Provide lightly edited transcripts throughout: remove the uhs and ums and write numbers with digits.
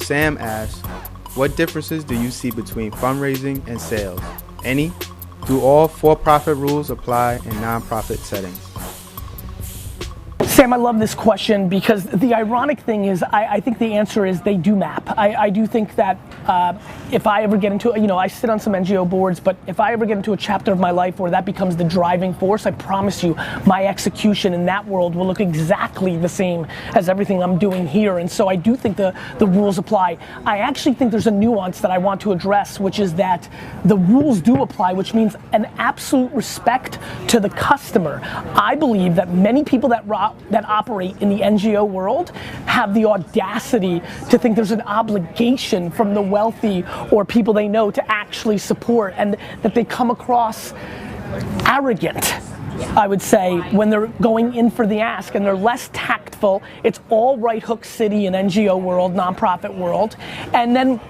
Sam asks, what differences do you see between fundraising and sales? Any? Do all for-profit rules apply in nonprofit settings? Sam, I love this question because the ironic thing is I think the answer is they do map. I do think that if I ever get into, I sit on some NGO boards, but if I ever get into a chapter of my life where that becomes the driving force, I promise you my execution in that world will look exactly the same as everything I'm doing here. And so I do think the rules apply. I actually think there's a nuance that I want to address, which is that the rules do apply, which means an absolute respect to the customer. I believe that many people that operate in the NGO world have the audacity to think there's an obligation from the wealthy or people they know to actually support, and that they come across arrogant, I would say, when they're going in for the ask, and they're less tactful. It's all right hook city in NGO world, nonprofit world, and then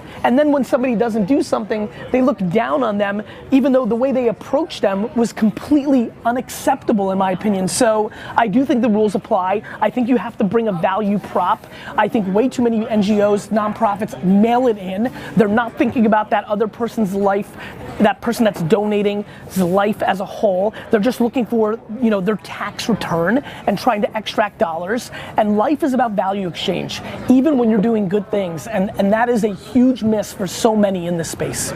when somebody doesn't do something, they look down on them, even though the way they approach them was completely unacceptable, in my opinion. So I do think the rules apply. I think you have to bring a value prop. I think way too many NGOs, nonprofits mail it in. They're not thinking about that other person's life, that person that's donating his life as a whole. They're just looking for their tax return and trying to extract dollars. And life is about value exchange, even when you're doing good things. And that is a huge miss for so many in this space.